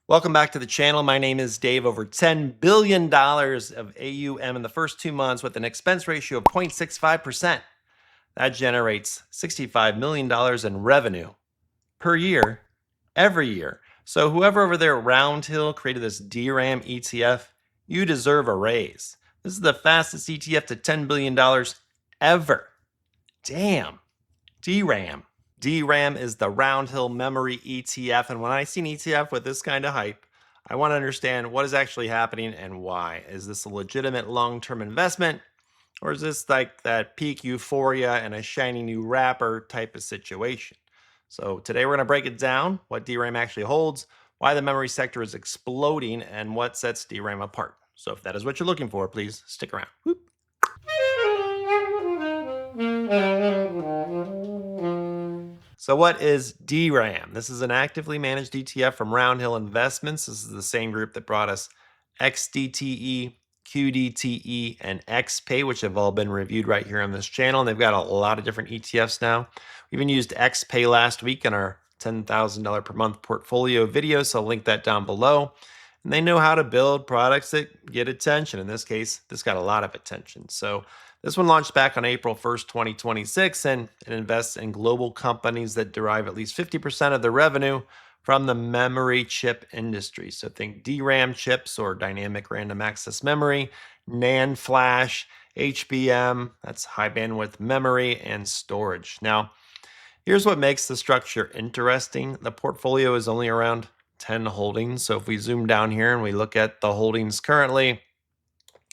Welcome back to the channel. My name is Dave. Over $10 billion of AUM in the first 2 months with an expense ratio of 0.65%. That generates $65 million in revenue per year, every year. So whoever over there at Roundhill created this DRAM ETF, you deserve a raise. This is the fastest ETF to $10 billion ever. Damn. DRAM. DRAM is the Roundhill Memory ETF. And when I see an ETF with this kind of hype, I want to understand what is actually happening and why. Is this a legitimate long-term investment? Or is this like that peak euphoria and a shiny new wrapper type of situation? So today we're going to break it down, what DRAM actually holds, why the memory sector is exploding, and what sets DRAM apart. So if that is what you're looking for, please stick around. Whoop. So what is DRAM? This is an actively managed ETF from Roundhill Investments. This is the same group that brought us XDTE, QDTE, and XPay, which have all been reviewed right here on this channel. And they've got a lot of different ETFs now. We even used XPay last week in our $10,000 per month portfolio video, so I'll link that down below. And they know how to build products that get attention. In this case, this got a lot of attention. So this one launched back on April 1st, 2026, and it invests in global companies that derive at least 50% of their revenue from the memory chip industry. So think DRAM chips or dynamic random access memory, NAND flash, HBM, that's high bandwidth memory, and storage. Now, here's what makes the structure interesting. The portfolio is only around 10 holdings. So if we zoom down here and we look at the holdings currently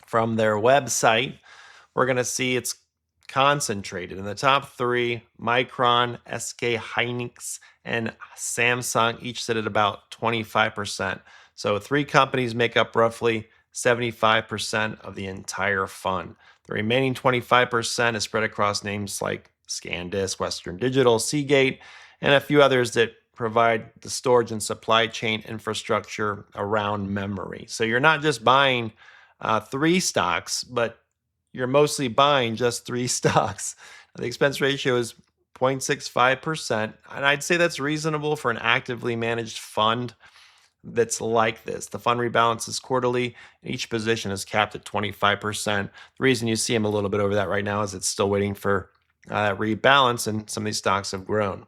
from their website, we're going to see it's concentrated in the top three: Micron, SK Hynix, and Samsung each sit at about 25%. So three companies make up roughly 75% of the entire fund. The remaining 25% is spread across names like SanDisk, Western Digital, Seagate, and a few others that provide the storage and supply chain infrastructure around memory. So you're not just buying three stocks, but you're mostly buying just three stocks. The expense ratio is 0.65%, and I'd say that's reasonable for an actively managed fund that's like this. The fund rebalances quarterly, and each position is capped at 25%. The reason you see them a little bit over that right now is it's still waiting for rebalance, and some of these stocks have grown.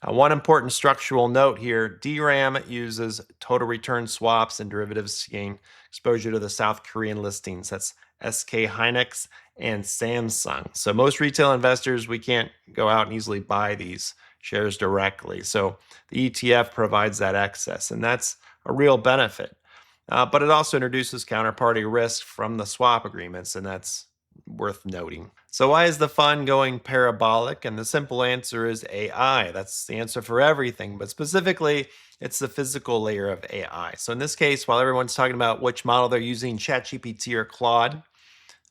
Now, one important structural note here: DRAM uses total return swaps and derivatives to gain exposure to the South Korean listings. That's SK Hynix and Samsung. So most retail investors, we can't go out and easily buy these shares directly. So the ETF provides that access, and that's a real benefit. But it also introduces counterparty risk from the swap agreements, and that's worth noting. So why is the fund going parabolic? And the simple answer is AI. That's the answer for everything, but specifically, it's the physical layer of AI. So in this case, while everyone's talking about which model they're using, ChatGPT or Claude,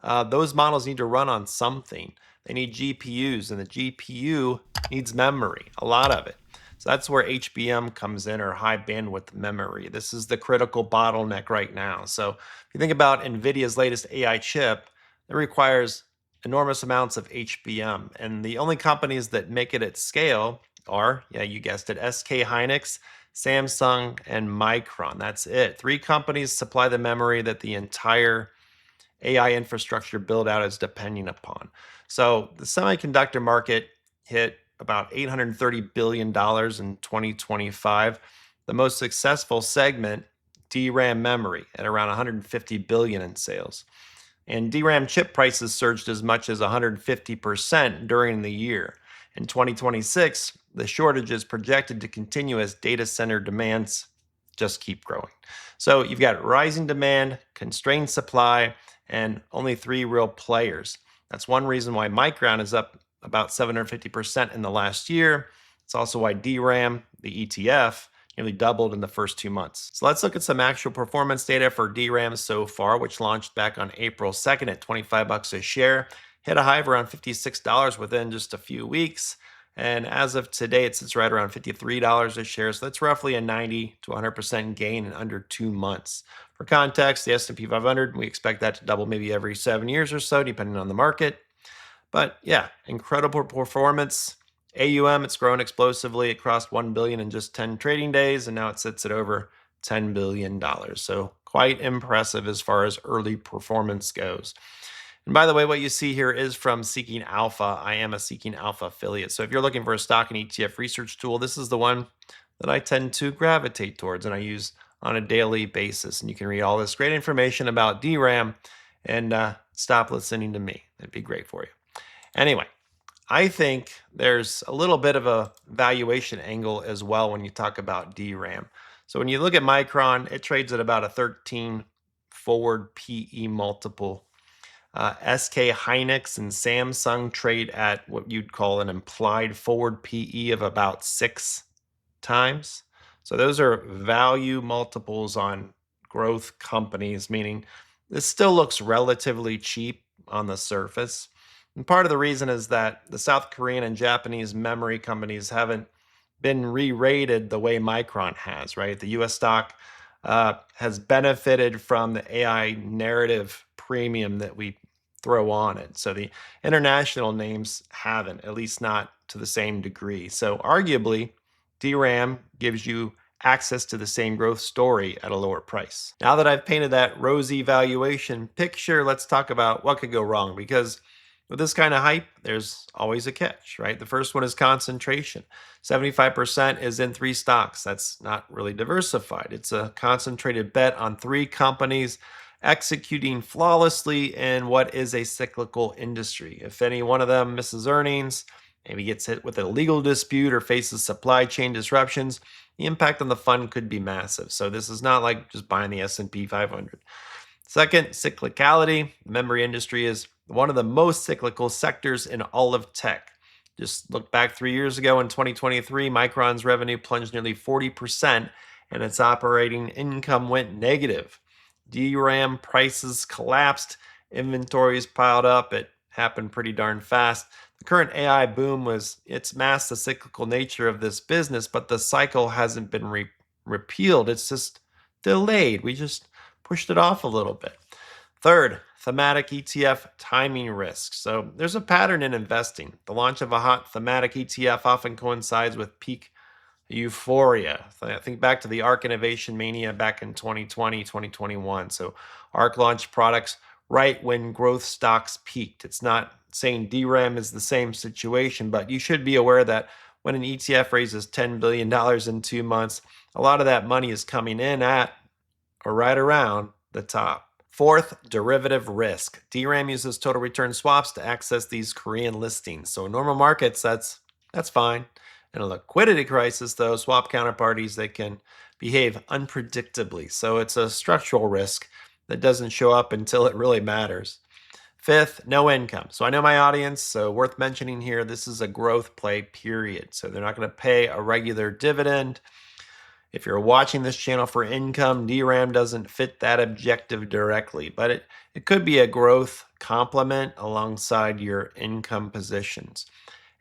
those models need to run on something. They need GPUs, and the GPU needs memory, a lot of it. So that's where HBM comes in, or high bandwidth memory. This is the critical bottleneck right now. So if you think about NVIDIA's latest AI chip, it requires enormous amounts of HBM. And the only companies that make it at scale are, yeah, you guessed it, SK Hynix, Samsung, and Micron. That's it. Three companies supply the memory that the entire AI infrastructure build out is depending upon. So the semiconductor market hit about $830 billion in 2025. The most successful segment, DRAM memory, at around $150 billion in sales. And DRAM chip prices surged as much as 150% during the year. In 2026, the shortage is projected to continue as data center demands just keep growing. So you've got rising demand, constrained supply, and only three real players. That's one reason why Micron is up about 750% in the last year. It's also why DRAM, the ETF, nearly doubled in the first 2 months. So let's look at some actual performance data for DRAM so far, which launched back on April 2nd at 25 bucks a share, hit a high of around $56 within just a few weeks. And as of today, it sits right around $53 a share. So that's roughly a 90 to 100% gain in under 2 months. For context, the S&P 500, we expect that to double maybe every 7 years or so, depending on the market. But yeah, incredible performance. AUM, it's grown explosively. It crossed 1 billion in just 10 trading days, and now it sits at over $10 billion. So quite impressive as far as early performance goes. And by the way, what you see here is from Seeking Alpha. I am a Seeking Alpha affiliate. So if you're looking for a stock and ETF research tool, this is the one that I tend to gravitate towards and I use on a daily basis. And you can read all this great information about DRAM and stop listening to me. It'd be great for you. Anyway, I think there's a little bit of a valuation angle as well when you talk about DRAM. So when you look at Micron, it trades at about a 13 forward PE multiple. SK Hynix and Samsung trade at what you'd call an implied forward PE of about 6 times. So those are value multiples on growth companies, meaning this still looks relatively cheap on the surface. And part of the reason is that the South Korean and Japanese memory companies haven't been re-rated the way Micron has, right? The US stock has benefited from the AI narrative premium that we throw on it. So the international names haven't, at least not to the same degree. So arguably, DRAM gives you access to the same growth story at a lower price. Now that I've painted that rosy valuation picture, let's talk about what could go wrong, because with this kind of hype, there's always a catch, right? The first one is concentration. 75% is in 3 stocks. That's not really diversified. It's a concentrated bet on 3 companies executing flawlessly in what is a cyclical industry. If any one of them misses earnings, maybe gets hit with a legal dispute or faces supply chain disruptions, the impact on the fund could be massive. So this is not like just buying the S&P 500. Second, cyclicality. The memory industry is one of the most cyclical sectors in all of tech. Just look back 3 years ago in 2023, Micron's revenue plunged nearly 40% and its operating income went negative. DRAM prices collapsed, inventories piled up. It happened pretty darn fast. The current AI boom it's masked the cyclical nature of this business, but the cycle hasn't been repealed. It's just delayed. We just pushed it off a little bit. Third, thematic ETF timing risk. So there's a pattern in investing. The launch of a hot thematic ETF often coincides with peak euphoria. I think back to the ARK innovation mania back in 2020, 2021. So ARK launched products right when growth stocks peaked. It's not saying DRAM is the same situation, but you should be aware that when an ETF raises $10 billion in 2 months, a lot of that money is coming in at or right around the top. Fourth, derivative risk. DRAM uses total return swaps to access these Korean listings. So in normal markets, that's fine. In a liquidity crisis, though, swap counterparties, they can behave unpredictably. So it's a structural risk that doesn't show up until it really matters. Fifth, no income. So I know my audience, so worth mentioning here, this is a growth play, period. So they're not going to pay a regular dividend. If you're watching this channel for income, DRAM doesn't fit that objective directly, but it could be a growth complement alongside your income positions.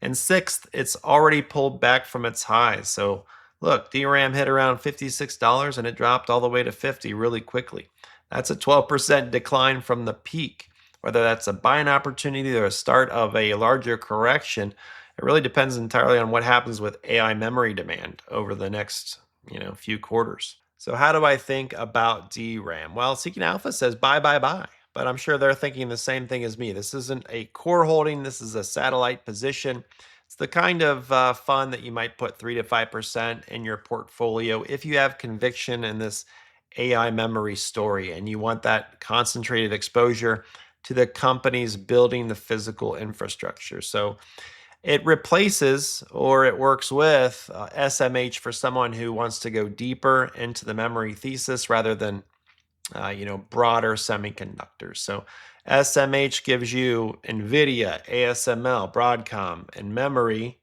And sixth, it's already pulled back from its highs. So look, DRAM hit around $56 and it dropped all the way to $50 really quickly. That's a 12% decline from the peak. Whether that's a buying opportunity or a start of a larger correction, it really depends entirely on what happens with AI memory demand over the next few quarters. So how do I think about DRAM? Well, Seeking Alpha says buy, buy, buy, but I'm sure they're thinking the same thing as me. This isn't a core holding. This is a satellite position. It's the kind of fund that you might put 3 to 5% in your portfolio if you have conviction in this AI memory story and you want that concentrated exposure to the companies building the physical infrastructure. So it replaces or it works with SMH for someone who wants to go deeper into the memory thesis rather than broader semiconductors. So SMH gives you NVIDIA, ASML, Broadcom, and memory.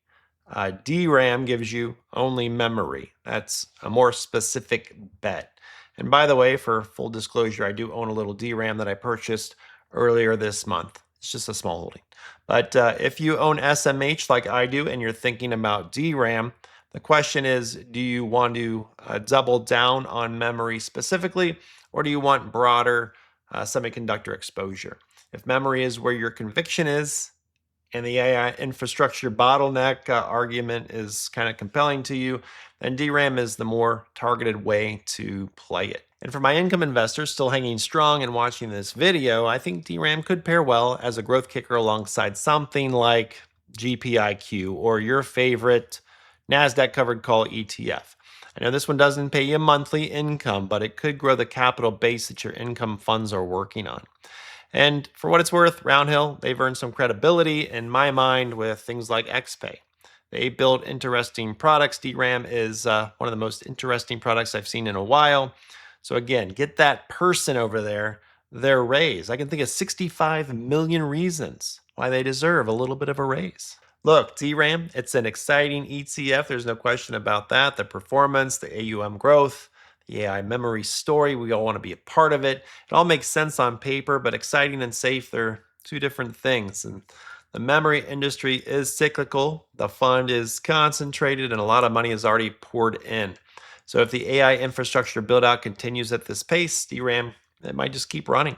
DRAM gives you only memory. That's a more specific bet. And by the way, for full disclosure, I do own a little DRAM that I purchased earlier this month. It's just a small holding. But if you own SMH like I do and you're thinking about DRAM, the question is, do you want to double down on memory specifically, or do you want broader semiconductor exposure? If memory is where your conviction is, and the AI infrastructure bottleneck argument is kind of compelling to you, then DRAM is the more targeted way to play it. And for my income investors still hanging strong and watching this video, I think DRAM could pair well as a growth kicker alongside something like GPIQ or your favorite NASDAQ covered call ETF. I know this one doesn't pay you monthly income, but it could grow the capital base that your income funds are working on. And for what it's worth, Roundhill, they've earned some credibility in my mind with things like XPay. They build interesting products. DRAM is one of the most interesting products I've seen in a while. So again, get that person over there their raise. I can think of 65 million reasons why they deserve a little bit of a raise. Look, DRAM, it's an exciting ETF. There's no question about that. The performance, the AUM growth, the AI memory story, we all want to be a part of it. It all makes sense on paper, but exciting and safe, they're two different things. And the memory industry is cyclical. The fund is concentrated and a lot of money is already poured in. So if the AI infrastructure build out continues at this pace, DRAM, it might just keep running.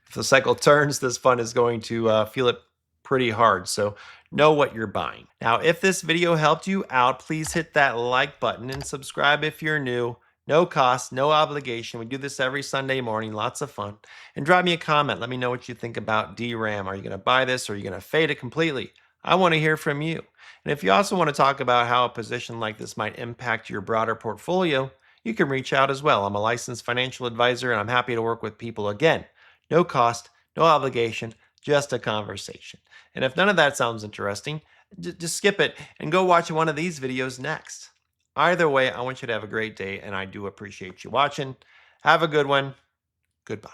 If the cycle turns, this fund is going to feel it pretty hard. So know what you're buying. Now, if this video helped you out, please hit that like button and subscribe if you're new. No cost, no obligation. We do this every Sunday morning, lots of fun. And drop me a comment. Let me know what you think about DRAM. Are you going to buy this or are you going to fade it completely? I want to hear from you. And if you also want to talk about how a position like this might impact your broader portfolio, you can reach out as well. I'm a licensed financial advisor and I'm happy to work with people. Again, no cost, no obligation, just a conversation. And if none of that sounds interesting, just skip it and go watch one of these videos next. Either way, I want you to have a great day, and I do appreciate you watching. Have a good one. Goodbye.